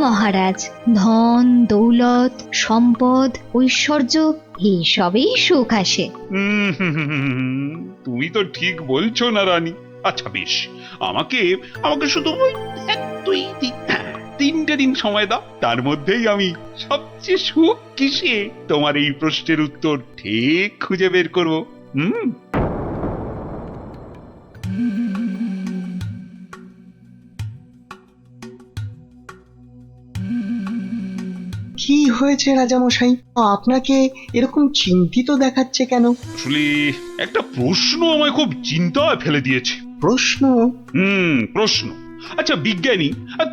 মহারাজ, ধন দৌলত সম্পদ ঐশ্বর্য এইসবেই সুখ আসে। তুমি তো ঠিক বলছো না রানী। আচ্ছা বেশ, আমাকে আমাকে শুধু ওই 3টে দিন সময় দাও, তার মধ্যেই আমি সবচেয়ে সুখ কিসে তোমার এই প্রশ্নের উত্তর ঠিক খুঁজে বের করবো। কি হয়েছে রাজামশাই, আপনাকে এরকম চিন্তিত দেখাচ্ছে কেন? আসলে একটা প্রশ্ন আমায় খুব চিন্তায় ফেলে দিয়েছে। প্রশ্ন? প্রশ্ন। আচ্ছা বিজ্ঞানী,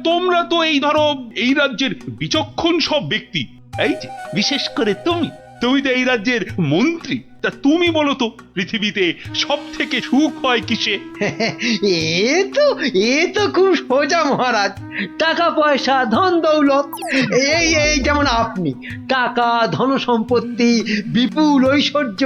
তোমরা তো এই ধরো এই রাজ্যের বিচক্ষণ সব ব্যক্তি, এই যে বিশেষ করে তুমি তুমি তো এই রাজ্যের মন্ত্রী, তা তুমি বলো তো পৃথিবীতে সব থেকে সুখ হয় কিসে? এ তো খুব সোজা মহারাজ, টাকা পয়সা ধন দৌলত। এই যেমন আপনি, টাকা ধন সম্পত্তি বিপুল ঐশ্বর্য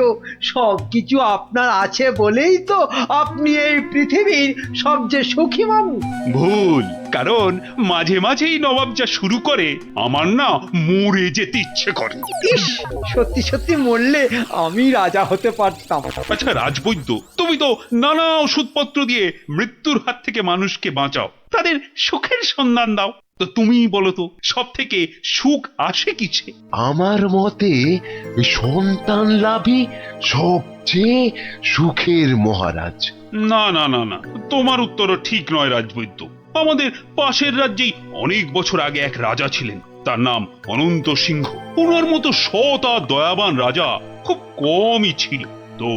সবকিছু আপনার আছে বলেই তো আপনি এই পৃথিবীর সবচেয়ে সুখী মানুষ। ভুল, কারণ মাঝে মাঝেই নবাব যা শুরু করে আমার না মরে যেতে ইচ্ছে করে। ইস, সত্যি সত্যি মরলে আমি রাজা হতে পারতাম। আচ্ছা রাজবৈদ্য, তুমি তো নানা ওষুধপত্র দিয়ে মৃত্যুর হাত থেকে মানুষকে বাঁচাও, তাদের সুখের সন্ধান দাও, তো তুমি বলো তো সব থেকে সুখ আসে কিসে? আমার মতে সন্তান লাভই সবচেয়ে সুখের মহারাজ। না না না না, তোমার উত্তরও ঠিক নয় রাজবৈদ্য। আমাদের পাশের রাজ্যেই অনেক বছর আগে এক রাজা ছিলেন, তার নাম অনন্ত সিংহ। ওনার মতো সৎ আর দয়াবান রাজা খুব কমই ছিল। তো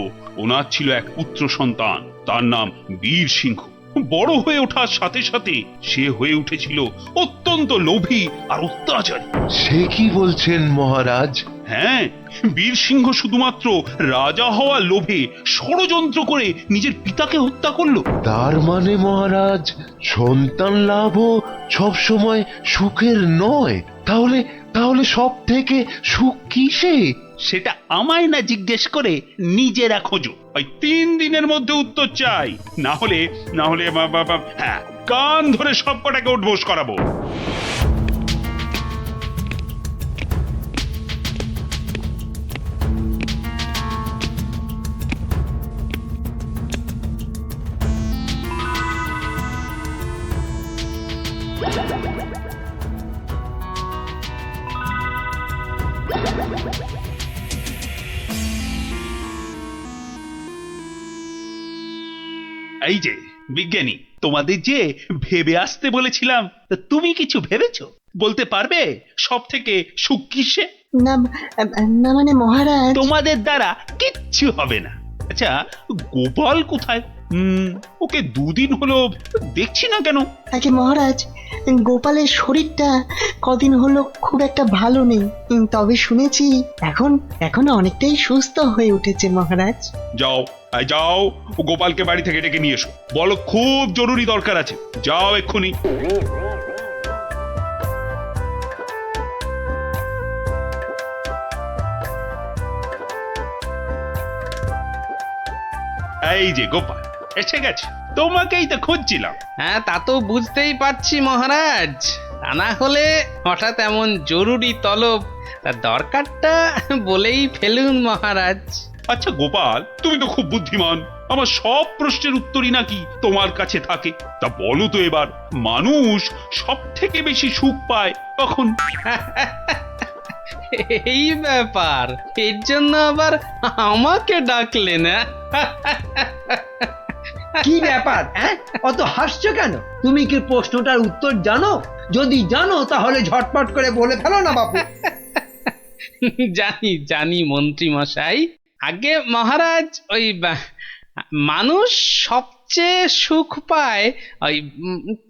ওনার ছিল এক পুত্র সন্তান, তার নাম বীর সিংহ। বড় হয়ে ওঠার সাথে সাথে সে হয়ে উঠেছিল অত্যন্ত লোভী আর অত্যাচারী। সে কি বলছেন মহারাজ? হ্যাঁ, বীর সিংহ শুধুমাত্র রাজা হওয়ার লোভে ষড়যন্ত্র করে নিজের পিতাকে হত্যা করলো। তার মানে মহারাজ সন্তান লাভও সব সময় সুখের নয়। তাহলে তাহলে সব থেকে সুখ কিসে? সেটা আমায় না জিজ্ঞেস করে নিজেরা খোঁজো। ওই 3 দিনের মধ্যে উত্তর চাই, না হলে হ্যাঁ, কান ধরে সব কটাকে উঠবোস করাবো। এই যে বিজ্ঞানী, তোমাদের যে ভেবে আসতে বলেছিলাম, তা তুমি কিছু ভেবেছো? বলতে পারবে সব থেকে সুখ কিসে? না না মানে মহারাজ, তোমাদের দ্বারা কিচ্ছু হবে না। আচ্ছা গোপাল কোথায়? ওকে 2 দিন হলো দেখছি না কেন? আগে মহারাজ, গোপালের শরীরটা কদিন হলো খুব একটা ভালো নেই, তবে শুনেছি এখন অনেকটাই সুস্থ হয়ে উঠেছে মহারাজ। যাও যাও, ও গোপালকে বাড়ি থেকে ডেকে নিয়ে এসো, বলো খুব জরুরি দরকার আছে, যাও এক্ষুনি। এই যে গোপাল এসে গেছে, তোমাকেই তো খুঁজছিলাম। হ্যাঁ, তা তো বুঝতেই পারছি মহারাজ, তা না হলে হঠাৎ এমন জরুরি তলব, দরকারটা বলেই ফেলুন মহারাজ। আচ্ছা গোপাল, তুমি তো খুব বুদ্ধিমান, আমার সব প্রশ্নের উত্তরই নাকি তোমার কাছে থাকে। তা বলো তো এবার, মানুষ সব থেকে বেশি সুখ পায় কখন? এই ব্যাপার, এর জন্য আবার আমাকে ডাকলে না? কি ব্যাপার, অত হাসছো কেন? তুমি কি প্রশ্নটার উত্তর জানো? যদি জানো তাহলে ঝটপট করে বলে ফেলো না বাপু। জানি জানি মন্ত্রী মশাই। আগে মহারাজ, ওই মানুষ সবচেয়ে সুখ পায় ওই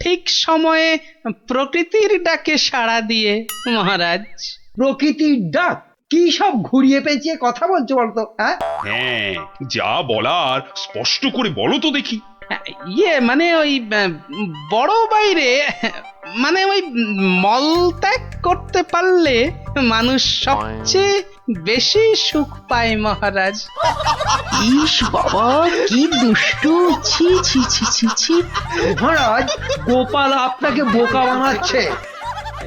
ঠিক সময়ে প্রকৃতির ডাকে সাড়া দিয়ে মহারাজ। প্রকৃতির ডাক? কি সব ঘুরিয়ে পেঁচিয়ে কথা বলছো বলতো? হ্যাঁ, যা বলার স্পষ্ট করে বলো তো দেখি। মানে ওই বড় বাইরে, মানে ওই মলত্যাগ করতে পারলে মানুষ সবচেয়ে বেশি সুখ পায় মহারাজ। ইস বাবা, কি দুষ্টু! ছি ছি ছি ছি ছি! মহারাজ, গোপাল আপনাকে বোকা বানাচ্ছে।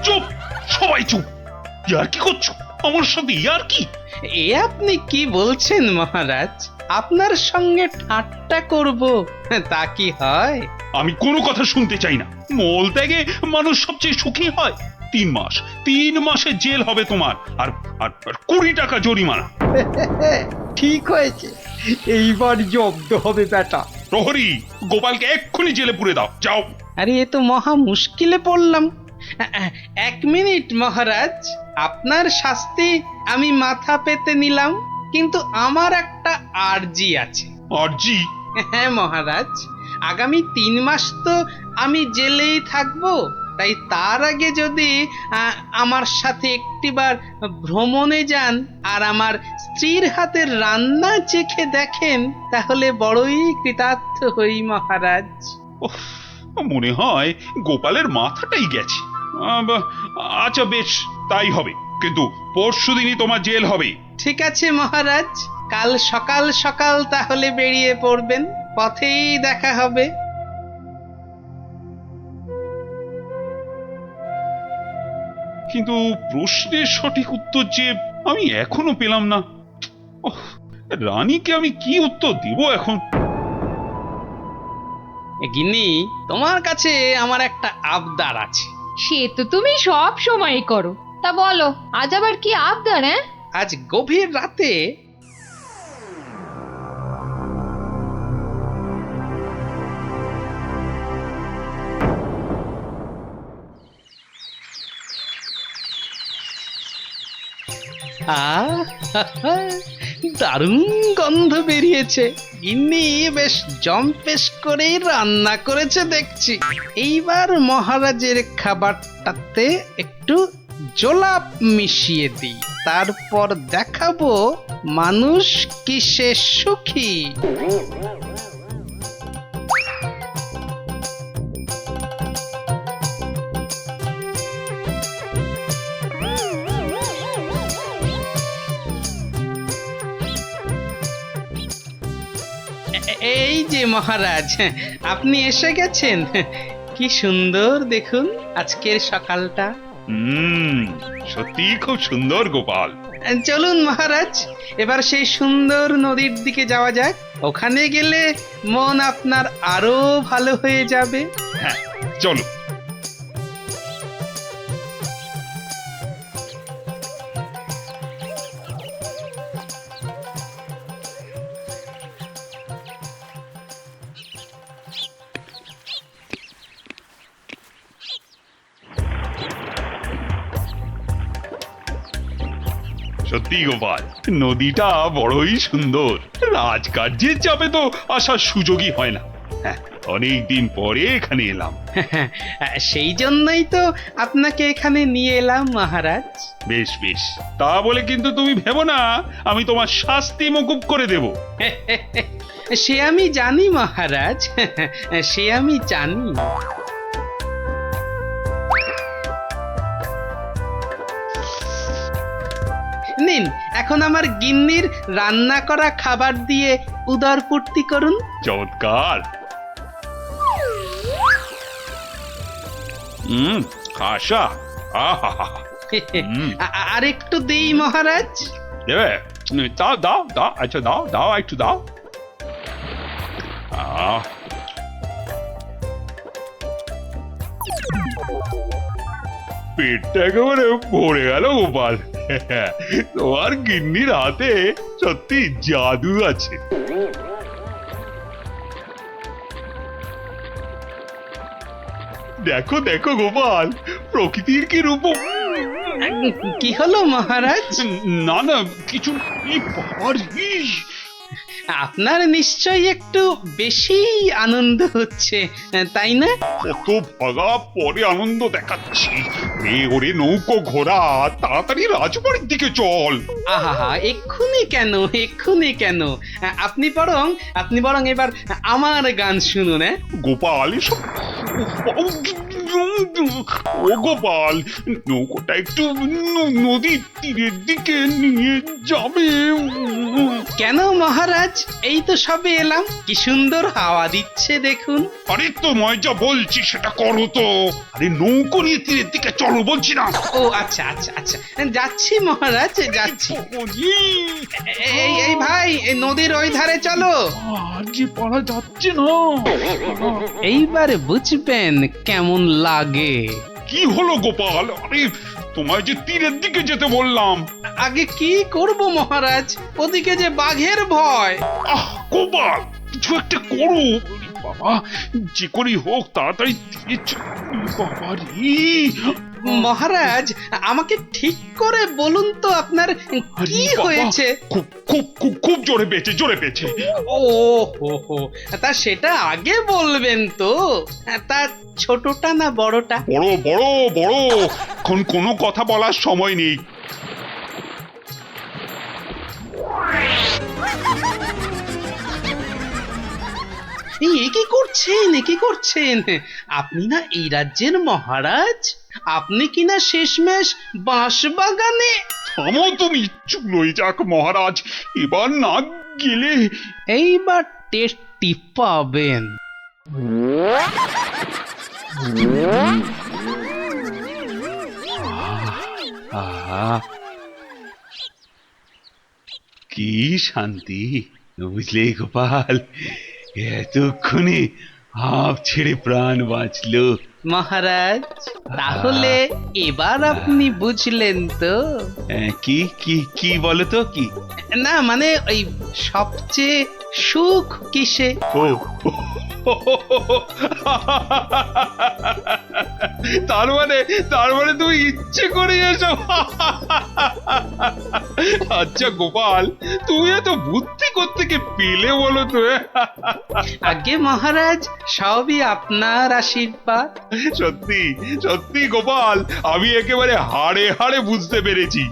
চুপ! সবাই চুপ। ইয়ার কি করছো আমার সাথে? ইয়ার কি? এ আপনি কি বলছেন মহারাজ? আপনার সঙ্গে ঠাট্টা করব তা কি হয়? আমি কোনো কথা শুনতে চাই না। মল ত্যাগে মানুষ সবচেয়ে সুখী হয়। 3 মাসের জেল হবে তোমার, আর আর 20 টাকা জরিমানা। ঠিক হয়েছে, এইবার জব্দ হবে বেটা। প্রহরী, গোপালকে এক্ষুনি জেলে পুরে দাও, যাও। আরে এ তো মহা মুশকিলে পড়লাম। 1 মিনিট মহারাজ, আপনার শাস্তি আমি মাথা পেতে নিলাম, কিন্তু আমার একটা আর্জি আছে। আরজি? হ্যাঁ মহারাজ, আগামী 3 মাস তো আমি জেলেই থাকবো, তাই তার আগে যদি আমার সাথে একটিবার ভ্রমণে যান আর আমার স্ত্রীর হাতের রান্না চেখে দেখেন, তাহলে বড়ই কৃতার্থ হই মহারাজ। উফ, মনে হয় গোপালের মাথাটাই গেছে। আচ্ছা বেশ, তাই হবে, কিন্তু পরশুদিনই তোমার জেল হবে। ঠিক আছে মহারাজ, কাল সকাল সকাল তাহলে বেরিয়ে পড়বেন, পথেই দেখা হবে। কিন্তু প্রশ্নের সঠিক উত্তর যে আমি এখনো পেলাম না। ওহ, রানীকে আমি কি উত্তর দেব এখন? গিন্নি, তোমার কাছে আমার একটা আবদার আছে। সে তো তুমি সব সময় করো। তা বলো, আজ আবার কি আবদার? হ্যাঁ, আজ গভীর রাতে দারুণ গন্ধ বেরিয়েছে। গিন্নি বেশ জম্পেশ করেই রান্না করেছে দেখছি। এইবার মহারাজের খাবারটাতে একটু জোলাপ মিশিয়ে দিই, তারপর দেখাবো মানুষ কিসে সুখী। এই যে মহারাজ, আপনি এসে গেছেন। কি সুন্দর দেখুন আজকের সকালটা। সত্যি খুব সুন্দর গোপাল। চলুন মহারাজ, এবার সেই সুন্দর নদীর দিকে যাওয়া যাক। ওখানে গেলে মন আপনার আরো ভালো হয়ে যাবে। হ্যাঁ, চলো। সত্যি গোপাল, নদীটা বড়ই সুন্দর। রাজকার্যের চাপে তো আসার সুযোগই হয় না। হ্যাঁ, অনেকদিন পরে এখানে এলাম। সেই জন্যই তো আপনাকে এখানে নিয়ে এলাম মহারাজ। বেশ বেশ, তা বলে কিন্তু তুমি ভেবো না আমি তোমার শাস্তি মকুব করে দেব। সে আমি জানি মহারাজ, সে আমি জানি। নিন, এখন আমার গিন্নির রান্না করা খাবার দিয়ে উদর পূর্তি করুন। চমৎকার। খাসা। আহা, আর একটু দেই মহারাজ। দেবে? দাও দাও দাও, আচ্ছা দাও দাও, একটু দাও। পেটটা একেবারে ভরে গেল গোপাল। তোমার গিন্নির হাতে সত্যি জাদু আছে। দেখো দেখো গোপাল, প্রকৃতির কি রূপ। কি হলো মহারাজ? না না, কিছু। বাবার, আপনার নিশ্চয়ই একটু বেশি আনন্দ হচ্ছে, তাই না? কত ভাগা পরে আনন্দ দেখাচ্ছি। ওরে নৌকো ঘোড়া, তাড়াতাড়ি রাজবাড়ির দিকে চল। আহা, এক্ষুনি কেন, এক্ষুনি কেন? আপনি বরং এবার আমার গান শুনুন। গোপাল, এসব ও গোপাল, নৌকোটা একটু নদীর তীরের দিকে নিয়ে যাবে। কেন মহারাজ, এই তো সবে এলাম, কি সুন্দর হাওয়া দিচ্ছে দেখুন। আরে তোমায় যা বলছি সেটা করো তো। আরে নৌকো নিয়ে তীরের দিকে চলো বলছি না। ও আচ্ছা আচ্ছা আচ্ছা, যাচ্ছি মহারাজ, যাচ্ছি। এই ভাই, এই নদীর ওই ধারে চলো। আর যে পারা যাচ্ছে না। এইবারে বুঝবেন কেমন লাগে। কি হলো গোপাল? আরে তোমায় যে তীরের দিকে যেতে বললাম। আগে কি করব মহারাজ, ওদিকে যে বাঘের ভয়। আহ গোপাল, কিছু একটা করো। ওরে বাবা, যে করি হোক তাড়াতাড়ি তীরে বাবা রে। মহারাজ, আমাকে ঠিক করে বলুন তো আপনার আরে কি বাবা, হয়েছে। খুব খুব খুব খুব জোরে পেয়েছে, জোরে পেয়েছে। ও হো হো, তা সেটা আগে বলবেন তো। তা ছোটটা না বড়টা? বড় বড় বড়, এখন কোনো কথা বলার সময় নেই। এ কি করছেন, এ কি করছেন? আপনি না এই রাজ্যের মহারাজ, আপনি কিনা শেষমেশ বাঁশ বাগানে। থামো তুমি, চুলোই যাক মহারাজ, এবার না গেলে। এইবার টেস্টি পাবেন। আহা, কি শান্তি, বুঝলে গোপাল, এতক্ষণে হাঁপ ছেড়ে প্রাণ বাঁচলো। মহারাজ, তাহলে এবার আপনি বুঝলেন তো? কি কি কি বলো তো, কি? না মানে ওই সবচেয়ে সুখ কিসে? ও তার মানে তুমি ইচ্ছে করে এসো। আচ্ছা গোপাল, তুমি এত বুদ্ধি কোত্থেকে পেলে বলো তো? আগে মহারাজ, সবই আপনার আশীর্বাদ। সত্যি সত্যি গোপাল, আমি একেবারে হাড়ে হাড়ে বুঝতে পেরেছি।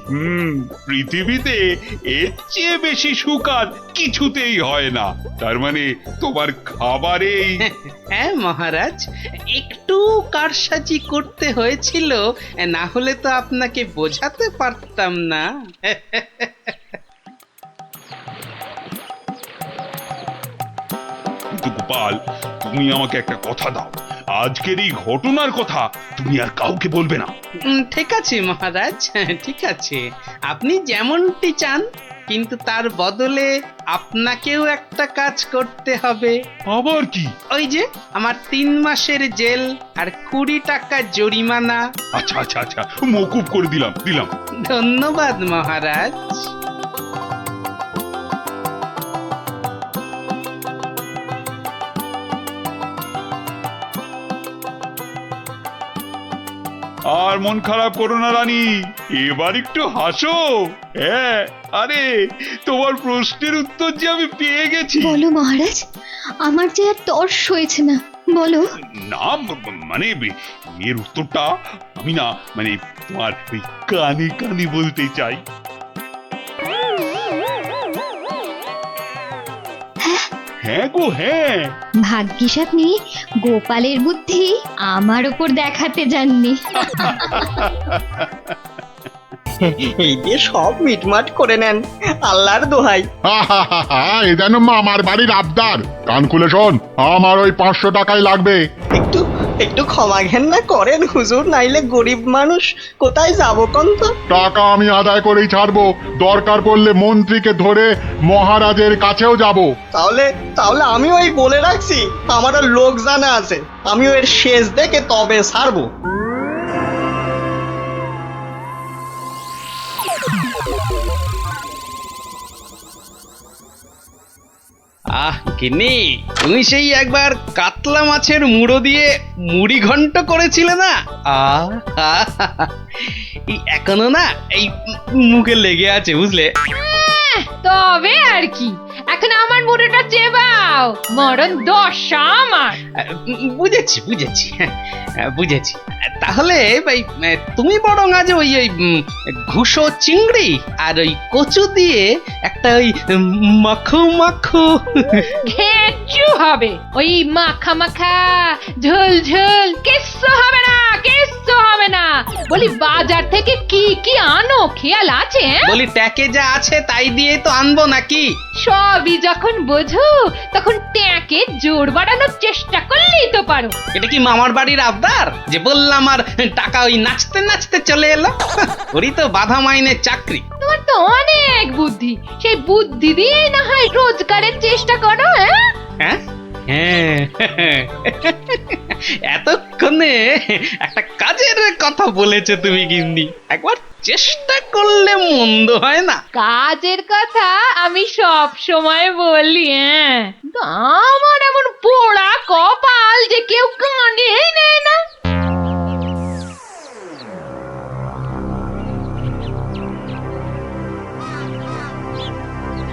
পৃথিবীতে এর চেয়ে বেশি সুখ আর কিছুতেই হয় না। তার মানে তোমার খাবারেই। হ্যাঁ মহারাজ, একটু কারসাজি করতে হয়েছিল, না হলে তো আপনাকে বোঝাতে পারতাম না। কিন্তু গোপাল, তুমি আমাকে একটা কথা দাও, আজকের এই ঘটনার কথা তুমি আর কাউকে বলবে না। ঠিক আছে মহারাজ, ঠিক আছে, আপনি যেমনটি চান, কিন্তু তার বদলে আপনাকেও একটা কাজ করতে হবে। আবার কি? ওই যে আমার 3 মাসের জেল আর 20 টাকা জরিমানা। আচ্ছা আচ্ছা আচ্ছা, মকুব করে দিলাম দিলাম। ধন্যবাদ মহারাজ। আর মন খারাপ করো না রানী, এবার একটু হাসো। হ্যাঁ, আরে তোমার প্রশ্নের উত্তর যে আমি পেয়ে গেছি। বলো মহারাজ, আমার যে আর তর্স হয়েছে না, বলো। না মানে এর উত্তরটা আমি না মানে তোমার ওই কানে কানে বলতে চাই। হ্যাঁ গো হ্যাঁ। ভাগ্যিস আপনি গোপালের বুদ্ধি আমার উপর দেখাতে যাননি। এই দিয়ে সব মিটমাট করে নেন, আল্লাহর দোহাই। এ যেন মামার বাড়ির আবদার। কান খুলে শোন, আমার ওই 500 টাকাই লাগবে। একটু একটু ক্ষমা ঘেন্না করেন হুজুর, নাইলে গরিব মানুষ কোথায় যাবো কোন তো? টাকা আমি আদায় করেই ছাড়বো, দরকার পড়লে মন্ত্রীকে ধরে মহারাজের কাছেও যাব। তাহলে তাহলে আমি ওই বলে রাখছি, আমারও লোক জানা আছে, আমি ওর শেষ দেখে তবে ছাড়বো। আহ গিন্নি, তুমি সেই একবার কাতলা মাছের মুড়ো দিয়ে মুড়ি ঘন্ট করেছিলে না? এই এখনো না এই মুখে লেগে আছে বুঝলে। তবে আর কি, এখন আমার মুড়োটা চেবাও, মরণ দশা আমার। বুঝেছি বুঝেছি বুঝেছি। তাহলে ভাই তুমি বরং আজ ওই ওই ঘুষো চিংড়ি আর ওই কচু দিয়ে একটা ওই মাখো মাখো ঘেঁচু হবে, ওই মাখা মাখা ঝোল ঝোল কিচ্ছু হবে না, কিচ্ছু হবে না। বলি বাজার থেকে কি কি আনো খেয়াল আছে? বলি ট্যাকে যা আছে তাই দিয়ে তো আনবো নাকি? সবই যখন বোঝো তখন ট্যাঁকে জোর বাড়ানোর চেষ্টা করলেই তো পারো। এটা কি মামার বাড়ির আবদার যে বললাম আর টাকা ওই নাচতে নাচতে চলে এলো? ওরই তো বাধা মাইনের চাকরি। তোমার তো অনেক বুদ্ধি, সেই বুদ্ধি দিয়ে না হয় রোজগারের চেষ্টা করো। হ্যাঁ হ্যাঁ এতক্ষণে একটা কাজের কথা বলেছো তুমি গিন্নি, একবার চেষ্টা করলে মন্দ হয় না। কাজের কথা আমি সব সময় বলি, কিন্তু আমার এমন পোড়া কপাল যে কেউ কানেই নেয় না।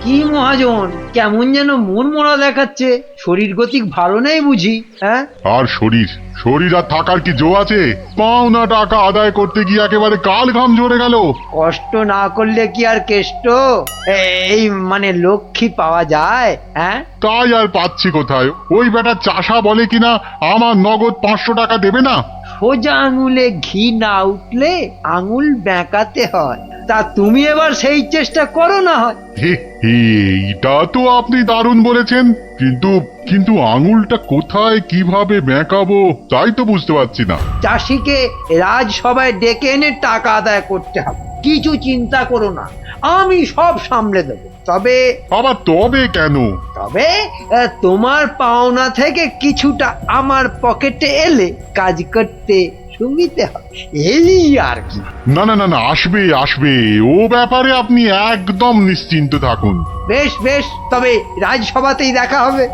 কি মহাজন, কেমন যেন মন মরা দেখাচ্ছে, শরীর গতিক ভালো নেই বুঝি? হ্যাঁ, আর শরীর শরীর আর থাকার কি জো আছে? পাওনা টাকা আদায় করতে গিয়ে একেবারে কাল ঘাম ঝরে গেল। কষ্ট না করলে কি আর কেষ্ট এই মানে লক্ষ্মী পাওয়া যায়? হ্যাঁ, তাই আর পাচ্ছি কোথায়? ওই বেটা চাষা বলে কিনা আমার নগদ 500 টাকা দেবে না। সোজা আঙুলে ঘি না উঠলে আঙুল বেঁকাতে হয়। তা তুমি এবার সেই চেষ্টা করো না হয়। হে, এইটা তো আপনি দারুণ বলেছেন, কিন্তু কিন্তু আঙুলটা কোথায় কিভাবে বেঁকাবো তাই তো বুঝতে পারছি না। চাষিকে রাজসভায় ডেকে এনে টাকা আদায় করতে হবে, কিছু চিন্তা করো না, আমি সব সামলে দেবো। তবে আবার তবে কেন? তবে তোমার পাওনা থেকে কিছুটা আমার পকেটে এলে কাজ করতে সুবিধে হবে, এই আর কি। না না না না, আসবে আসবে, ও ব্যাপারে আপনি একদম নিশ্চিন্ত থাকুন। বেশ বেশ, তবে রাজসভাতেই দেখা হবে।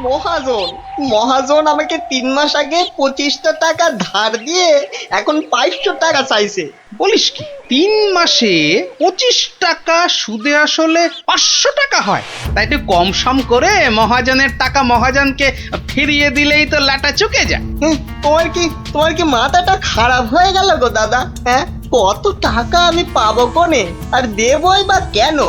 মহাজন মহাজন আমাকে 3 মাস আগে 25টা টাকা ধার দিয়ে এখন 500 টাকা চাইছে। বলিস কি 3 মাসে 25 টাকা সুদে আসলে 500 টাকা হয়? তাই একটু কম সম করে মহাজনের টাকা মহাজনকে ফিরিয়ে দিলেই তো লাটা চুকে যায়। তোমার কি মাথাটা খারাপ হয়ে গেল গো দাদা? হ্যাঁ, কত টাকা আমি পাবো কোনে, আর দেবই বা কেন?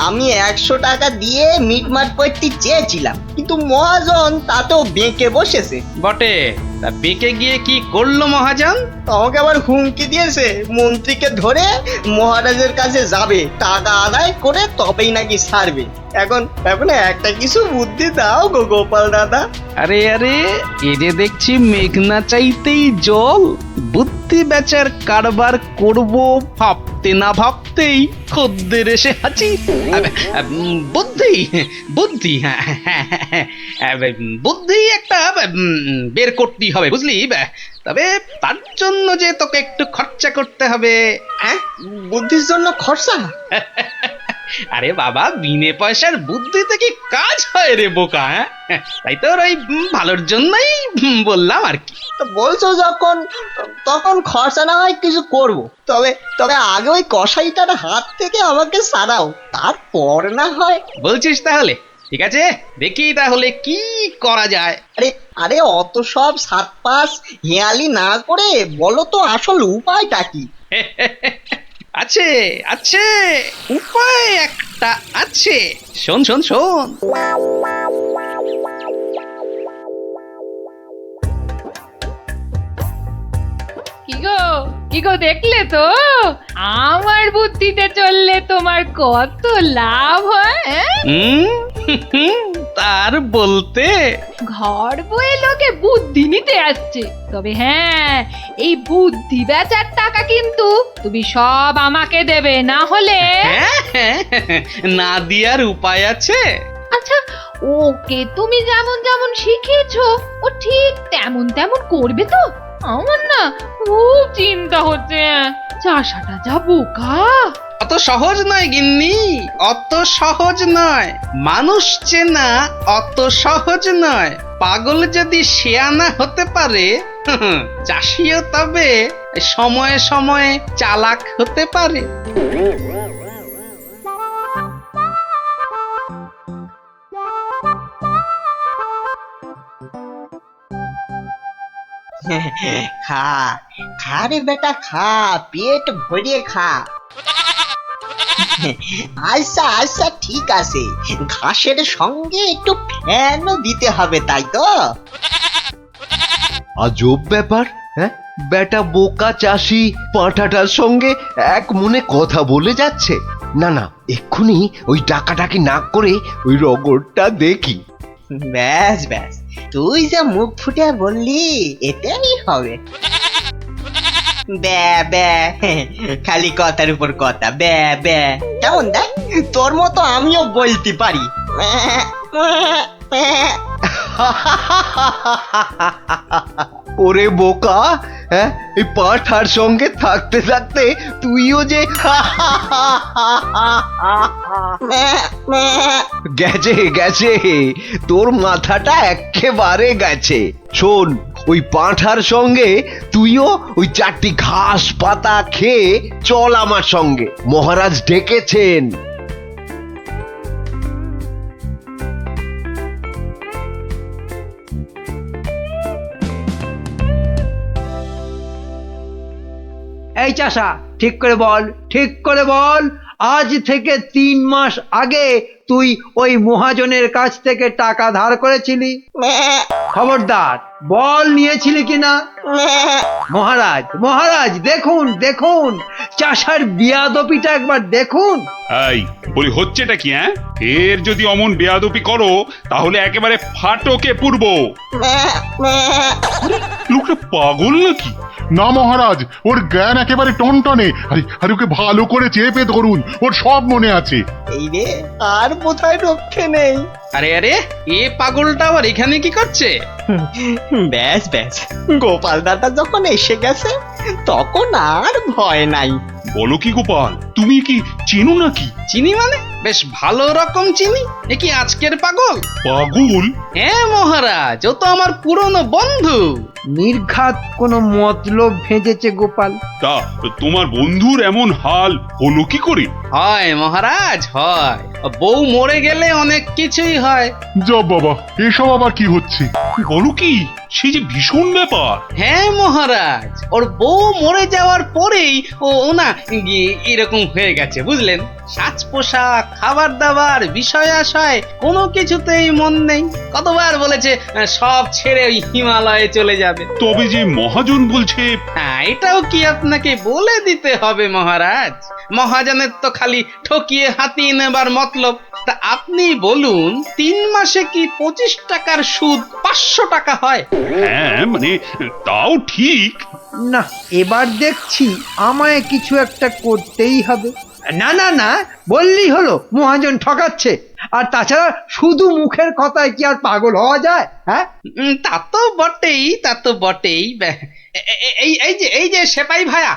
আমি 100 টাকা দিয়ে মিটমাট করতে চেয়েছিলাম, কিন্তু মহাজন তাতেও বেঁকে বসেছে। বটে, তা বেঁকে গিয়ে কি করলো মহাজন? আমাকে আবার হুমকি দিয়েছে, মন্ত্রীকে ধরে মহারাজের কাছে যাবে, টাকা আদায় করে তবেই নাকি ছাড়বে। এখন একটা কিছু বুদ্ধি দাও গো গোপাল দাদা। আরে আরে, এ যে দেখছি মেঘনা চাইতেই জল। বুদ্ধি বেচার কারবার করব ভাবতে না ভাবতেই খদ্দের এসে হাজির। বুদ্ধি বুদ্ধি বুদ্ধি একটা বের করতেই হবে বুঝলি। তবে তার জন্য যে তোকে একটু খরচা করতে হবে। হ্যাঁ, বুদ্ধির জন্য খরচা? আরে বাবা, বিনে পয়সার বুদ্ধিতে কি কাজ হয় রে বোকা? তাই তোর ওই ভালোর জন্যই বললাম আর কি। বলছো যখন, তখন খরচা না হয় কিছু করব। তবে আগে ওই কসাইটার হাত থেকে আমাকে সারাও, তারপর না হয়। বলছিস তাহলে? ঠিক আছে, দেখি তাহলে কি করা যায়। আরে অত সব 7-5 হেয়ালি না করে বলো তো আসল উপায়টা কি? আছে আছে, উপায় একটা আছে। শোন শোন শোন। কি গো দেখলে তো আমার বুদ্ধিতে চললে তোমার কত লাভ হয়? তার বলতে ঘর বয়ে লোকে বুদ্ধি নিতে আসছে, তবে হ্যাঁ, এই বুদ্ধি বেচার টাকা কিন্তু তুমি সব আমাকে দেবে, না হলে না দিয়ার উপায় আছে। আচ্ছা, ওকে তুমি যেমন যেমন শিখিয়েছো ও ঠিক তেমন তেমন করবে তো? আমার না খুব চিন্তা হচ্ছে। চাষাটা যা বোকা। অত সহজ নয় গিন্নি, অত সহজ নয়। মানুষ চেনা অত সহজ নয়। পাগল যদি শেয়ানা হতে পারে, চাষিও তবে সময়ে সময়ে চালাক হতে পারে। খা খা রে বেটা, খা, পেট ভরিয়ে খা। আচ্ছা আচ্ছা ঠিক আছে, ঘাসের সঙ্গে একটু ফ্যানও দিতে হবে, তাই তো? আজব ব্যাপার, হ্যাঁ? বেটা বোকা চাষি পাঁঠাটার সঙ্গে এক মনে কথা বলে যাচ্ছে। না না, এক্ষুনি ওই ডাকাডাকি না করে ওই রগরটা দেখি। ব্যাস ব্যাস, তুই যা মুখ ফুটে বললি এটাই হবে। ব্যা ব্যা, খালি কথার উপর কথা, ব্যা ব্যা। কেমন দেখ, তোর মতো আমিও বলতে পারি। ওরে বোকা, হ্যাঁ, এই পাঁঠার সঙ্গে থাকতে থাকতে তুইও যে গেছে গেছে, তোর মাথাটা একেবারে গেছে। শোন, ওই পাঁঠার সঙ্গে তুইও ওই 4টি ঘাস পাতা খেয়ে চল আমার সঙ্গে, মহারাজ ডেকেছেন। এই চাষা, ঠিক করে বল, ঠিক করে বল, আজ থেকে 3 মাস আগে তুই ওই মহাজনের কাছ থেকে টাকা ধার করেছিলি? খবরদার বল, নিয়েছিলি কিনা? মহারাজ মহারাজ, দেখুন দেখুন, চাষার বিয়াদপিটা একবার দেখুন। এই বলি, হচ্ছেটা কি? হ্যাঁ, এর যদি অমন বেয়াদপি করো তাহলে একেবারে ফাটকে পুরবো। লোকটা পাগল নাকি? না মহারাজ, ওর জ্ঞান একেবারে টনটনে। আরে ওকে ভালো করে চেপে ধরুন, ওর সব মনে আছে। এই রে, আর বোধহয় রক্ষে নেই। আরে আরে, এ পাগলটা আবার এখানে কি করছে? ব্যাস ব্যাস, গোপাল দাদা যখন এসে গেছে তখন আর ভয় নাই। বলো কি গোপাল, তুমি কি চেনো নাকি? চিনি মানে? বেশ ভালো রকম চিনি। এ কি আজকের পাগল? পাগল? হ্যাঁ মহারাজ, ও তো আমার পুরনো বন্ধু। নির্ঘাত কোনো মতলব ভেজেছে গোপাল। তা তোমার বন্ধুর এমন হাল হলো কি করে? হয় মহারাজ, হয়। বউ মরে গেলে অনেক কিছুই হয়। যা বাবা, এসব আবার কি হচ্ছে? বলো কি, সে যে ভীষণ ব্যাপার। হ্যাঁ মহারাজ, ওর বউ মরে যাওয়ার পরেই ও না এরকম হয়ে গেছে, বুঝলেন? সাজ পোশাক, খাবার দাবার, বিষয় আশয় কোনো কিছুতেই মন নেই। কতবার বলেছে সব ছেড়ে ওই হিমালয়ে চলে যাবে। তবে যে মহাজন বলছে। হ্যাঁ, এটাও কি আপনাকে বলে দিতে হবে মহারাজ? মহাজনের তো খালি ঠকিয়ে হাতিয়ে নেবার মতলব। তা আপনি বলুন, 3 মাসে কি 25 টাকার সুদ 500 টাকা হয়? হ্যাঁ মানে, তাও ঠিক। না, এবার দেখছি আমায় কিছু একটা করতেই হবে। না না না, বললেই হলো মহাজন ঠকাচ্ছে। আর তাছাড়া শুধু মুখের কথায় কি আর পাগল হওয়া যায়? হ্যাঁ, তা তো বটেই, তা তো বটেই। এই যে সেপাই ভায়া,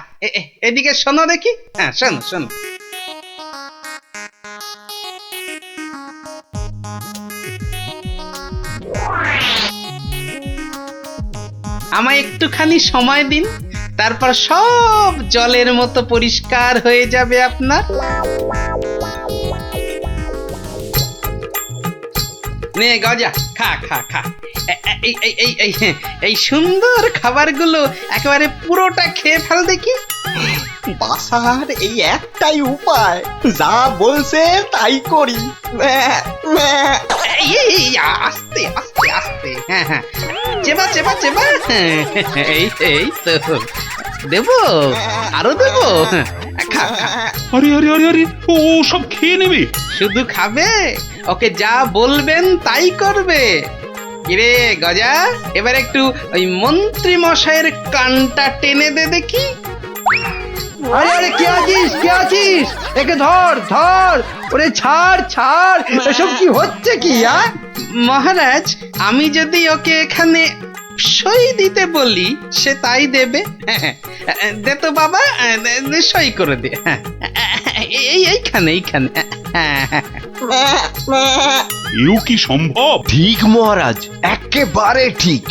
এদিকে শোনো দেখি। হ্যাঁ, শোনো শোনো। আমায় একটুখানি সময় দিন, তারপর সব জলের মতো পরিষ্কার হয়ে যাবে আপনার। নে গজা, খা খা খা। এই সুন্দর খাবারগুলো একেবারে পুরোটা খেয়ে ফেল দেখি। বাসার এই একটাই উপায়, যা বলছে তাই করি। আস্তে আস্তে আস্তে, হ্যাঁ হ্যাঁ, চেবা চেবা চেবা। এই তো দেবো, আরো দেবো। খা খা। আরে আরে আরে আরে, ও সব খেয়ে নেবে? শুধু খাবে? ওকে যা বলবেন তাই করবে। কিরে গজা, এবার একটু ওই মন্ত্রী মশাইয়ের কানটা টেনে দে দেখি। আরে আরে, কে আছিস, কে আছিস? একে ধর ধর, ওরে ছাড় ছাড়, এসব কি হচ্ছে কি? মহারাজ, আমি যদি ওকে এখানে সই দিতে বলি সে তাই দেবে। দে তো বাবা, সই করে দে। এইখানে এইখানে। ম্যাঁ, ম্যাঁ। এও কি সম্ভব? ঠিক মহারাজ, একেবারে ঠিক।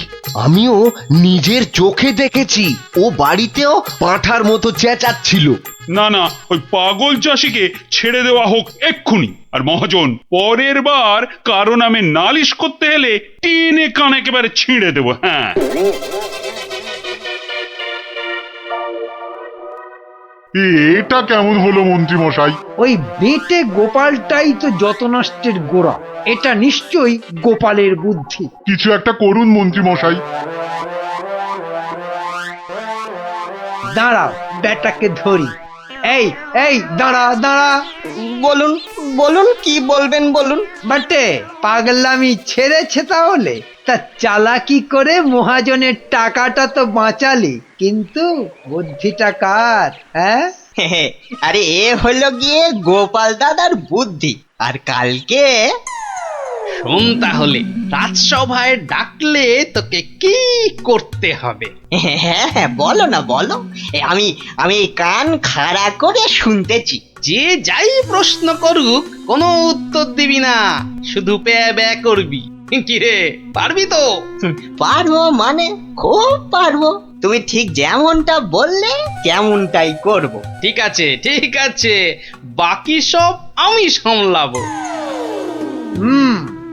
আমিও নিজের চোখে দেখেছি, ও বাড়িতেও পাঁঠার মতো চেঁচাচ্ছিল। না না, ওই পাগল চাষিকে ছেড়ে দেওয়া হোক এক্ষুনি। আর মহাজন, পরের বার কারো নামে নালিশ করতে এলে টেনে কান একেবারে ছিঁড়ে দেবো। হ্যাঁ, এটা কেমন হলো মন্ত্রী মশাই? ওই বেটে গোপালটাই তো যত নষ্টের গোড়া। এটা নিশ্চয়ই গোপালের বুদ্ধি। কিছু একটা করুন মন্ত্রী মশাই। দাঁড়াও, বেটাকে ধরি। এই এই দাঁড়া দাঁড়া। বলুন বলুন, কি বলবেন বলুন। বাটে, পাগলামি ছেড়েছে তাহলে? তা চালাকি করে মহাজনের টাকাটা তো বাঁচালি, কিন্তু বুদ্ধিটা কার? হ্যাঁ, আরে এ হলো গিয়ে গোপাল দাদার বুদ্ধি। আর কালকে শোন তাহলে, রাজসভায় ডাকলে তোকে কি করতে হবে? হ্যাঁ হ্যাঁ, বলো না বলো। আমি আমি কান খাড়া করে শুনতেছি। যে যাই প্রশ্ন করুক কোনো উত্তর দিবি না, শুধু প্যা ব্যা করবি। কি রে, পারবি তো? পারবো মানে খুব পারবো। তুমি ঠিক যেমনটা বললে তেমনটাই করব। ঠিক আছে ঠিক আছে, বাকি সব আমি সামলাবো।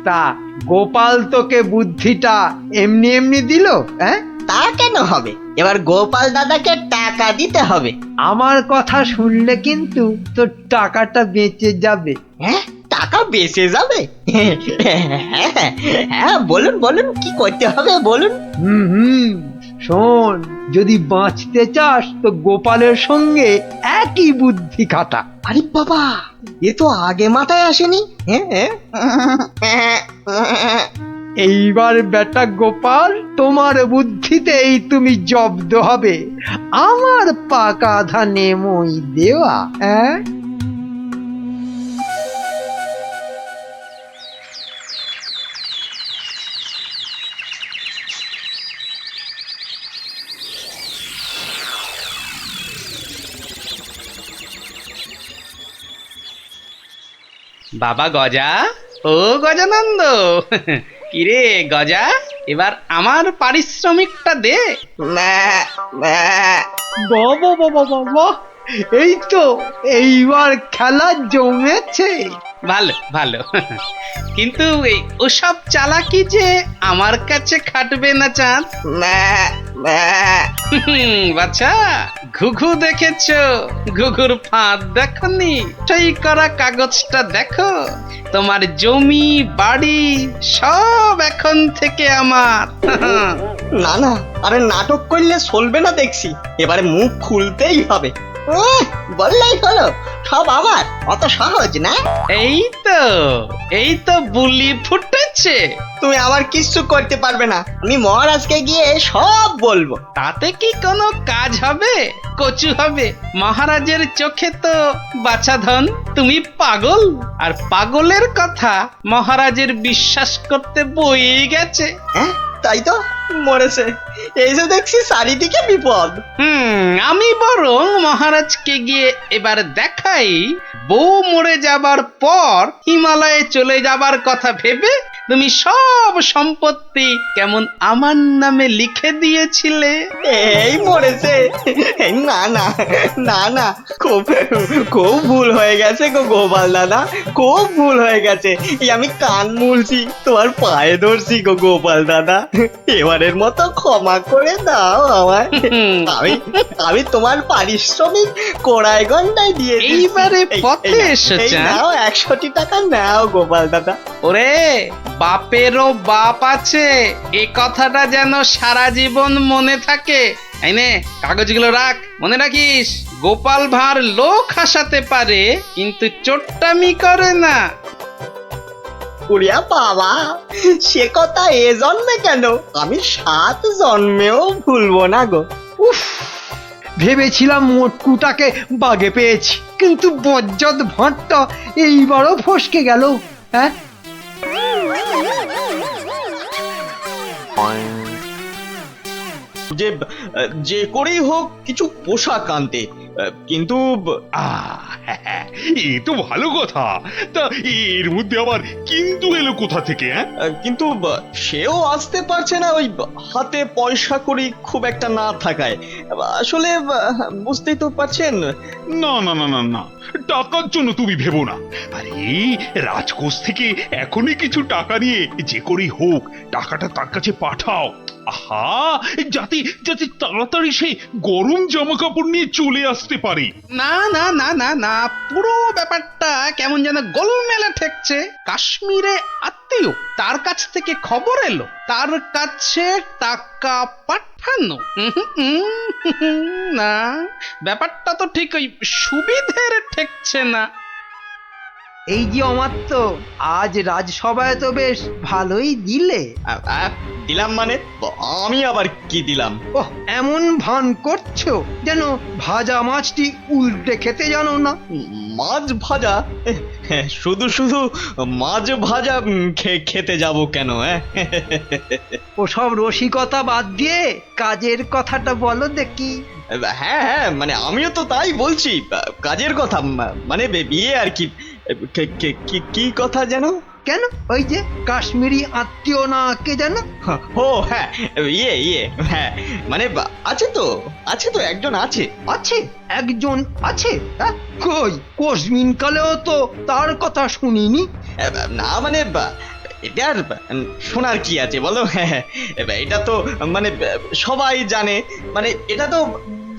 তা গোপাল তোকে বুদ্ধিটা এমনি এমনি দিল? হ্যাঁ, তা কেন হবে? এবার গোপাল দাদাকে টাকা দিতে হবে। আমার কথা শুনলে কিন্তু তোর টাকাটা বেঁচে যাবে। হ্যাঁ, টাকা বেঁচে যাবে? হ্যাঁ হ্যাঁ, বলুন বলুন, কি করতে হবে বলুন। হুম, শোন, যদি বাঁচতে চাস তো গোপালের সঙ্গে একই বুদ্ধি খাটা। আরে বাবা, এ তো আগে মাথায় আসেনি। এইবার বেটা গোপাল, তোমার বুদ্ধিতেই তুমি জব্দ হবে। আমার পাকা ধানে মই দেওয়া। হ্যাঁ, বাবা গজা, ও গজানন্দ, কিরে গজা, এবার আমার পারিশ্রমিকটা দে। বাবা বাবা বাবা, এই তো এইবার খেলা জমেছে। ভালো ভালো, কিন্তু এই ওসব চালাকি যে আমার কাছে খাটবে না চাঁদ। বাচ্চা, ঘুঘু দেখেছো? ঘুঘুর ফাঁদ দেখনি? সই করা কাগজটা দেখো। তোমার জমি বাড়ি সব এখন থেকে আমার। না না, আরে নাটক করলে চলবে না দেখছি। এবারে মুখ খুলতেই হবে। বললেই হলো সব আমার, অত সহজ না। এই তো বুলি ফুটেছে। তুমি আমার কিচ্ছু করতে পারবে না। আমি মহারাজকে গিয়ে সব বলবো। তাতে কি কোনো কাজ হবে? কচু হবে। মহারাজের চোখে তো বাছাধন তুমি পাগল, আর পাগলের কথা মহারাজের বিশ্বাস করতে বই গেছে। হ্যাঁ, তাই তো মরেছে। এই যে দেখছি চারিদিকে বিপদ। আমি বরং মহারাজকে গিয়ে এবার দেখাই, বউ মরে যাবার পর হিমালয়ে চলে যাবার কথা ভেবে তুমি সব সম্পত্তি কেমন আমার নামে লিখে দিয়েছিলে। এই মরেছে। না না না না, খুব খুব ভুল হয়ে গেছে গো গোপাল দাদা, খুব ভুল হয়ে গেছে। এই আমি কান মুলছি, তোমার পায়ে ধরছি গো গোপাল দাদা। এবারের মতো ক্ষমা করে দাও আমায়। আমি তোমার পারিশ্রমিক কোড়ায় গন্ডায় দিয়ে এইবারে পথে এসেছে। নাও 100টি টাকা নাও গোপাল দাদা। ওরে, বাপেরও বাপ আছে, এ কথাটা যেন সারা জীবন মনে থাকে। এই নে, কাগজগুলো রাখ। মনে রাখিস, গোপাল ভাঁড় লোক হাসাতে পারে কিন্তু চোট্টামি করে না। উড়িয়া বাবা, সে কথা এ জন্মে কেন, আমি 7 জন্মেও ভুলবো না গো। উফ, ভেবেছিলাম মোটকুটাকে বাগে পেয়েছি, কিন্তু বজ্জত ভাঁটটা এইবারও ফসকে গেল। হ্যাঁ, যে যে করেই হোক কিছু পোশাক আনতে, কিন্তু হ্যাঁ, এ তো ভালো কথা। তা এর মধ্যে আবার কিন্তু এলো কোথা থেকে? হ্যাঁ, কিন্তু সেও আসতে পারছে না ওই হাতে পয়সা কড়ি খুব একটা না থাকায়। আসলে বুঝতেই তো পারছেন। না না না না না, টাকার জন্য তুমি ভেবো না। আরে রাজকোষ থেকে এখনই কিছু টাকা নিয়ে যে করেই হোক টাকাটা তার কাছে পাঠাও। আহা, যাতে যাতে তাড়াতাড়ি সে গরম জামা কাপড় নিয়ে চলে আসতে পারে। না না না না না, পুরো ব্যাপারটা কেমন যেন গোলমেলে ঠেকছে। কাশ্মীরে আত্মীয়, তার কাছ থেকে খবর এলো, তার কাছে টাকা পাঠানো। না, ব্যাপারটা তো ঠিক ওই সুবিধের ঠেকছে না। এই যে অমাত্য, আজ রাজসভায় তো বেশ ভালোই দিলে। দিলাম মানে? আমি আবার কি দিলাম? ওহ, এমন ভান করছো যেন ভাজা মাছটি উল্টে খেতে জানো না। মাছ ভাজা? শুধু শুধু মাছ ভাজা খেতে যাব কেন? ওসব রসিকতা বাদ দিয়ে কাজের কথাটা বলো দেখি। হ্যাঁ হ্যাঁ, মানে আমিও তো তাই বলছি, কাজের কথা, মানে বিয়ে আর কি। কি কথা যেন? কেন, ওই যে কাশ্মীরি আত্মীয় না কে যেন? ও হ্যাঁ, ইয়ে হ্যাঁ, মানে আছে তো একজন আছে। আছে? একজন আছে? কই, কোশমিন কালেও তো তার কথা শুনিনি। না মানে এটা আর শোনার কি আছে বলো? এটা তো মানে সবাই জানে, মানে এটা তো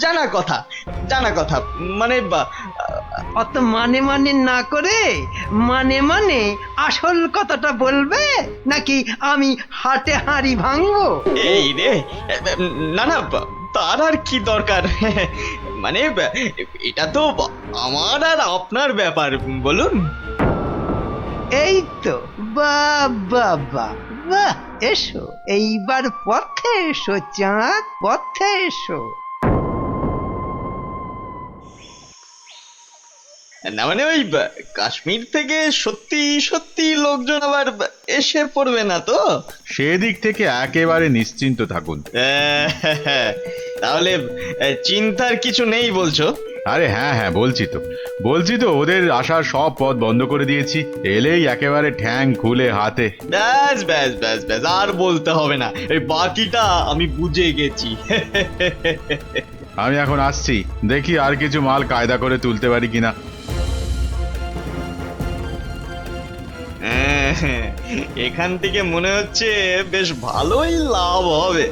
জানা কথা, মানে অত মানে মানে না করে মানে আসল কথাটা বলবে, নাকি আমি হাটে হাঁড়ি ভাঙবো? এই রে, না না, তার আর কি দরকার? মানে এটা তো আমার আর আপনার ব্যাপার, বলুন। এই তো, বাহ বাহ বাহ বাহ, এসো এইবার পথে এসো চাঁদ, পথে এসো। না মানে ওই কাশ্মীর থেকে সত্যি সত্যি লোকজন আবার এসে পড়বে না তো? সেদিক থেকে একেবারে নিশ্চিন্ত থাকুন। তাহলে চিন্তার কিছু নেই বলছো? আরে হ্যাঁ হ্যাঁ, বলছি তো ওদের আসার সব পথ বন্ধ করে দিয়েছি। এলেই একেবারে ঠ্যাং খুলে হাতে। ব্যাস ব্যাস ব্যাস ব্যাস, আর বলতে হবে না, এই বাকিটা আমি বুঝে গেছি। আমি এখন আসছি, দেখি আর কিছু মাল কায়দা করে তুলতে পারি কিনা। এখান থেকে মনে হচ্ছে বেশ ভালোই লাভ হবে।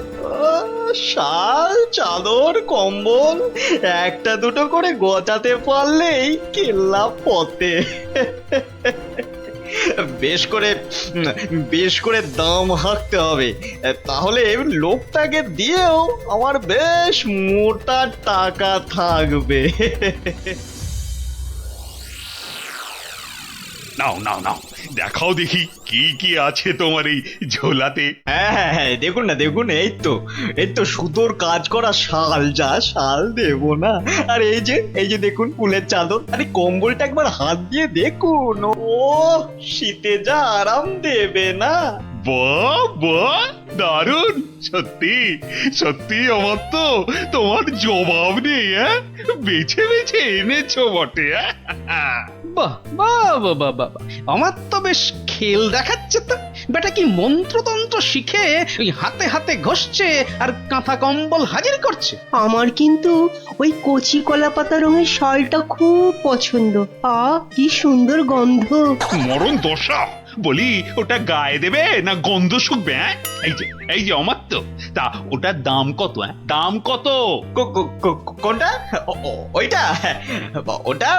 শাল, চাদর, কম্বল একটা দুটো করে গোছাতে পারলেই কেল্লা পথে। বেশ করে দাম হাঁকতে হবে, তাহলে লোকটাকে দিয়েও আমার বেশ মোটা টাকা থাকবে। নাও নাও নাও, দেখাও দেখি কি কি আছে তোমার এই ঝোলাতে। হ্যাঁ, দেখুন, এই তো সুতোর কাজ করা শাল, যা শাল দেবো না। আর এই যে দেখুন ফুলের চাদর, আরে কম্বলটা একবার হাত দিয়ে দেখুন, ও শীতে যা আরাম দেবে না। বাহ বাহ, দারুণ! সত্যি সত্যি আমার তো তোমার জবাব নেই। বেছে বেছে এনেছো বটে। বাহ বাহ বাহ বাহ বাহ, আমার তো বেশ খেল দেখাচ্ছে তো। বেটা কি মন্ত্রতন্ত্র শিখে ওই হাতে হাতে ঘষছে আর কাঁথা কম্বল হাজির করছে। আমার কিন্তু ওই কচি কলা পাতা রঙের শালটা খুব পছন্দ। কি সুন্দর গন্ধ। মরণ দশা, বলি ওটা গায়ে দেবে না গন্ধ শুকবে? এই যে অমাত্য, তা ওটার দাম কত? দাম কত? কোনটা? ওইটা? ওটা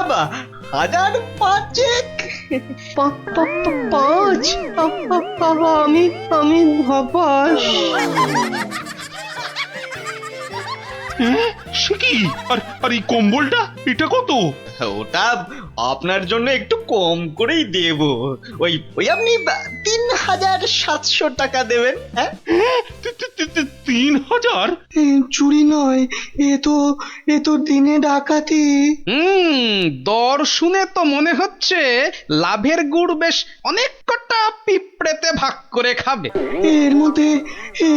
1005। 5? আমি হবাস। সে কি? আর এই কম্বলটা, এটা কত? ওটা আপনার জন্য একটু কম করেই দেব, ওই আপনি 3700 টাকা দেবেন। 3000? চুরি নয়, এ তো দিনে ডাকাতি। দর শুনে তো মনে হচ্ছে লাভের গুড় বেশ অনেক কটা পিঁপড়েতে ভাগ করে খাবে।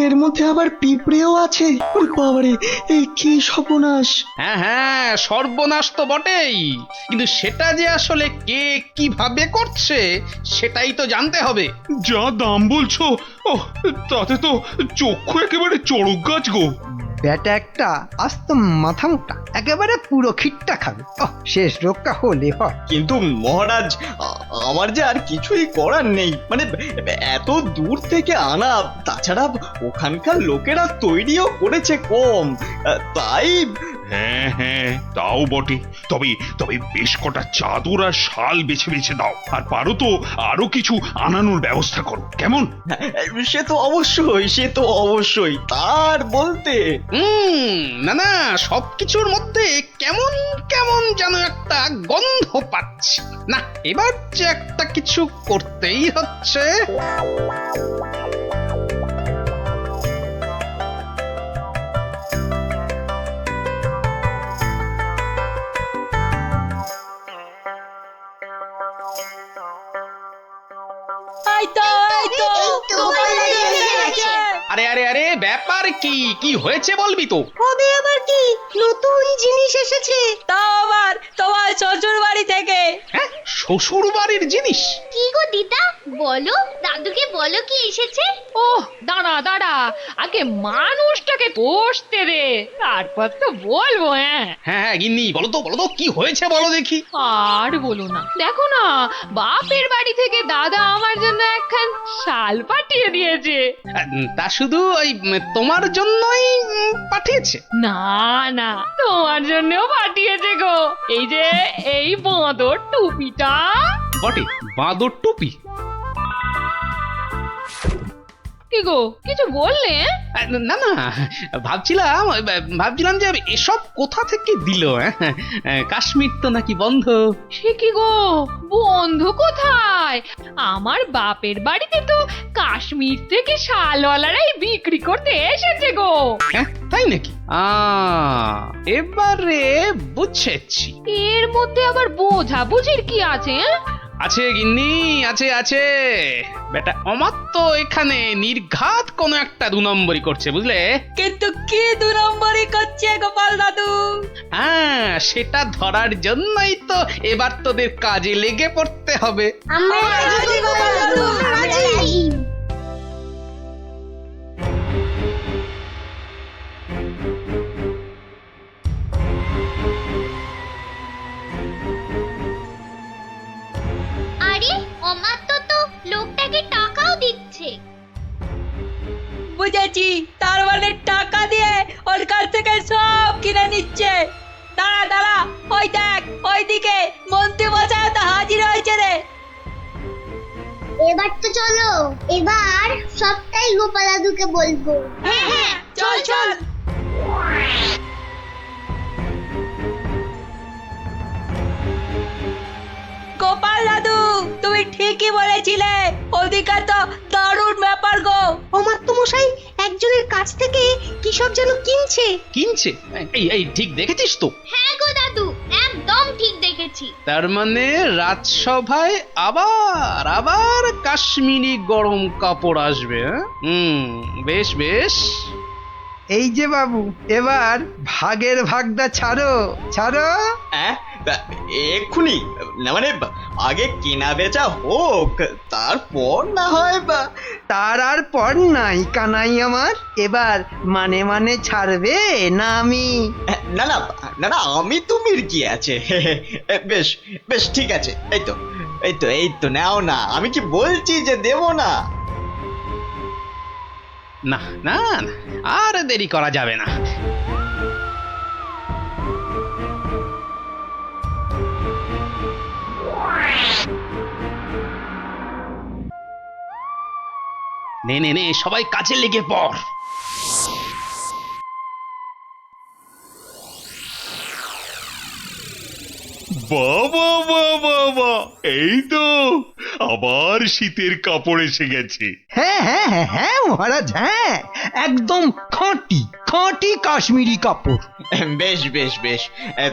এর মধ্যে আবার পিঁপড়েও আছে। ওরে বাবারে, এই কি সর্বনাশ! হ্যাঁ হ্যাঁ, সর্বনাশ তো বটেই, কিন্তু সেটা যে আসলে কে কিভাবে করছে সেটাই তো জানতে হবে। যা দাম বলছো, ও তাতে তো চক্ষু একেবারে চড়ক গাছ গো। ব্যাটা একটা আস্ত মাথা মোটা, একেবারে পুরো খিটটা খাবে। শেষ রক্ষা হলে হয়। কিন্তু মহারাজ, আমার যে আর কিছুই করার নেই। মানে এত দূর থেকে আনা, তাছাড়া ওখানকার লোকেরা তৈরিও করেছে কম, তাই। হ্যাঁ হ্যাঁ, তাও বটে। তবে তবে বেশ কটা চাদর আর শাল বেছে বেছে দাও, আর পারো তো আরো কিছু আনানোর ব্যবস্থা করো, কেমন? সে তো অবশ্যই তার বলতে। না না, সবকিছুর মধ্যে কেমন কেমন যেন একটা গন্ধ পাচ্ছি। না, এবার যে একটা কিছু করতেই হচ্ছে। আরে আরে আরে, ব্যাপার কি কি হয়েছে বলবি তো? হবে আবার কি, নতুন জিনিস এসেছে, তাও আবার তোমার শ্বশুর বাড়ি থেকে। হ্যাঁ, শ্বশুর বাড়ির জিনিস? কি গো দিদা, বলো, দাদুকে বলো কি এসেছে। ওহ, দাঁড়া দাঁড়া, আগে মানুষটাকে বসতে দে, তারপর তো বলবো। হ্যাঁ হ্যাঁ গিন্নি, বলো তো কি হয়েছে বলো দেখি। আর বলো না, দেখো না, বাপের বাড়ি থেকে দাদা আমার জন্য একখান শাল পাঠিয়ে দিয়েছে। তা শুধু ওই তোমার জন্যই পাঠিয়েছে? না না, তোমার জন্যও পাঠিয়েছে গো। এই যে এই বাঁদর টুপিটা। বটে, বাঁদর টুপি? কি গো, কিছু বললে? না না, ভাবছিলাম যে এসব কোথা থেকে দিল। কাশ্মীর তো নাকি বন্ধ। সে কি গো, বন্ধু কোথায়? আমার বাপের বাড়িতে তো কাশ্মীর থেকে শালওয়ালারাই বিক্রি করতে এসেছে গো। হ্যাঁ, তাই নাকি? এবারে বুঝেছি। এর মধ্যে আবার বোঝাবুঝির কি আছে? আছে গিন্নি, আছে আছে। বেটা অমাত্য এখানে নির্ঘাত কোন একটা 2 নম্বরই করছে, বুঝলে? কিন্তু কি 2 নম্বরই করছে গোপাল দাদু? হ্যাঁ, সেটা ধরার জন্যই তো এবার তোদের কাজে লেগে পড়তে হবে। আমরা রাজি গোপাল দাদু, রাজি। আরে অমাত্য তো লোকটাকে টাকাও দিচ্ছে। বুঝেছি, তার মানে টাকা দিয়ে ওর কাছ থেকে সব কিনে নিচ্ছে। দাঁড়া দাঁড়া, ওই দেখ, ওইদিকে মন্ত্রী মশাই তো হাজির হয়েছে রে। এবার তো চলো, এবার সবটাই গোপাল দাদুকে বলবো। হ্যাঁ হ্যাঁ, চল চল। গোপাল দাদু, তুমি ঠিকই বলেছিলে, ওদিকে তো দারুণ ব্যাপার গো। অমাত্য মশাই একজনের কাছ থেকে কি সব যেন কিনছে। কিনছে? এই ঠিক দেখেছিস তো? হ্যাঁ গো দাদু, একদম ঠিক দেখেছি। তার মানে রাজসভায় আবার কাশ্মীরি গরম কাপড় আসবে। বেশ বেশ। এই যে বাবু, এবার ভাগের ভাগটা ছাড়ো ছাড়ো। এক্ষুনি না, মানে আগে কেনা বেচা হোক, তারপর না হয়। তার আর পর নাই কানাই আমার। এবার মানে মানে ছাড়বে না আমি? না না না না, আমি তুমির কি আছে। বেশ বেশ ঠিক আছে, এই তো নাও না, আমি কি বলছি যে দেব না। না না, আর দেরি করা যাবে না। নে সবাই কাজে লেগে পড়। বাবা বাবা, এই তো আবার শীতের কাপড় এসে গেছে। হ্যাঁ হ্যাঁ হ্যাঁ হ্যাঁ মহারাজ, হ্যাঁ একদম খাঁটি খাঁটি কাশ্মীরি কাপড়। বেশ বেশ বেশ,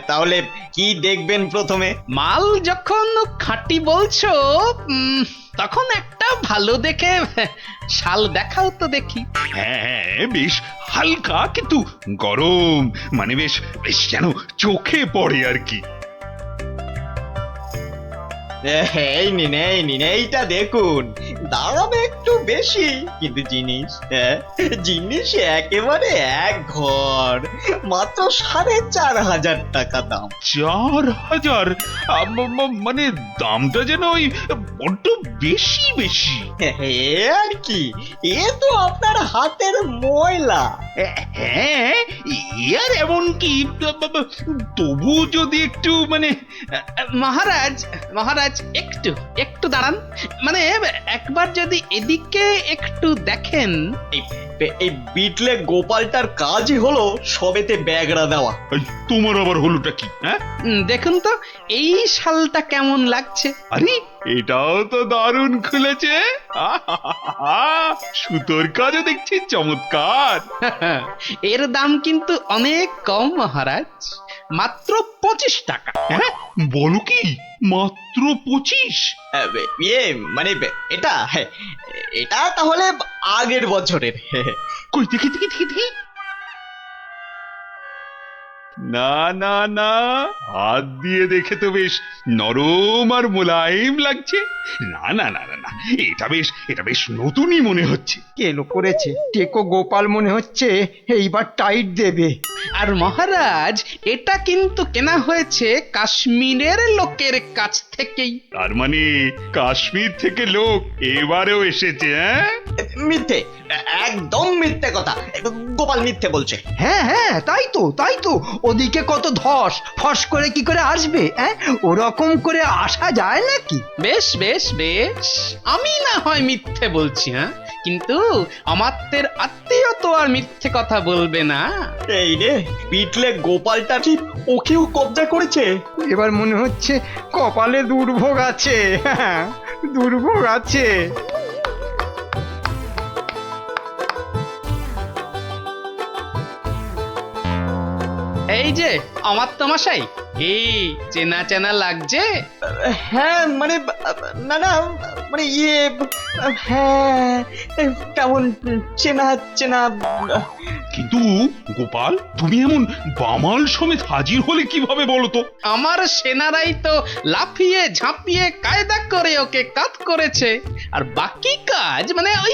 তাহলে কি দেখবেন প্রথমে? মাল যখন খাঁটি বলছো, তখন একটা ভালো দেখে শাল দেখাও তো দেখি। হ্যাঁ, বেশ হালকা কিন্তু গরম, মানে বেশ বেশ যেন চোখে পড়ে আর কি। এই নিন এই নিন, এইটা দেখুন। দাম একটু বেশি, কিন্তু জিনিস, জিনিস একেবারে এক ঘর, মাত্র 4,500 টাকা দাম। 4,000? মানে দামটা যেন ওই বড্ড বেশি বেশি। এ আর কি, এ তো আপনার হাতের ময়লা। হ্যাঁ, আর এমন কি, তবু যদি একটু মানে মহারাজ মহারাজ একটু একটু দাঁড়ান, মানে একবার যদি এদিকে একটু দেখেন। এই বিটলে গোপালটার কাজই হলো সবেতে ব্যাগড়া দেওয়া। এই, তোমার আবার হলোটা কি? হ্যাঁ, দেখুন তো এই শালটা কেমন লাগছে। আরে এটাও তো দারুণ খুলেছে। সুতোর কাজও দেখছি চমৎকার। এর দাম কিন্তু অনেক কম মহারাজ, মাত্র 25 টাকা। হ্যাঁ, বলো কি, মাত্র 25? ইয়ে মানে এটা, এটা তাহলে আগের বছরের। কই দেখি দেখি দেখি দেখি। না না না, হাত দিয়ে দেখে তো বেশ নরম আর মোলায়েম লাগছে। না না না না না, এটা বেশ নতুনই মনে হচ্ছে। কেলো করেছে, টেকো গোপাল মনে হচ্ছে এইবার টাইট দেবে। আর মহারাজ এটা কিন্তু কেনা হয়েছে কাশ্মীরের লোকের কাছ থেকেই। তার মানে কাশ্মীর থেকে লোক এবারেও এসেছে? হ্যাঁ, মিথ্যে, একদম মিথ্যে কথা, গোপাল মিথ্যে বলছে। হ্যাঁ হ্যাঁ তাই তো, ওদিকে কত ধস, ফস করে কি করে আসবে? ওরকম করে আসা যায় নাকি? বেশ বেশ বেশ, আমি না হয় মিথ্যে বলছি, হ্যাঁ, কিন্তু আমাদের আত্মীয় তো আর মিথ্যে কথা বলবে না। এই রে, পিটলে গোপালটা ঠিক ওকেও কবজা করেছে। এবার মনে হচ্ছে কপালে দুর্ভোগ আছে, হ্যাঁ দুর্ভোগ আছে। এই যে আমার তো মশাই, এই চেনা চেনা লাগছে। হ্যাঁ মানে, না না মানে ইয়ে, হ্যাঁ কেমন চেনা চেনা। কিন্তু গোপাল, তুমি এমন বামাল সমেত হাজির হলে কিভাবে বলো তো? আমার সেনারাই তো লাফিয়ে ঝাঁপিয়ে কায়দা করে ওকে কাত করেছে, আর বাকি কাজ মানে ওই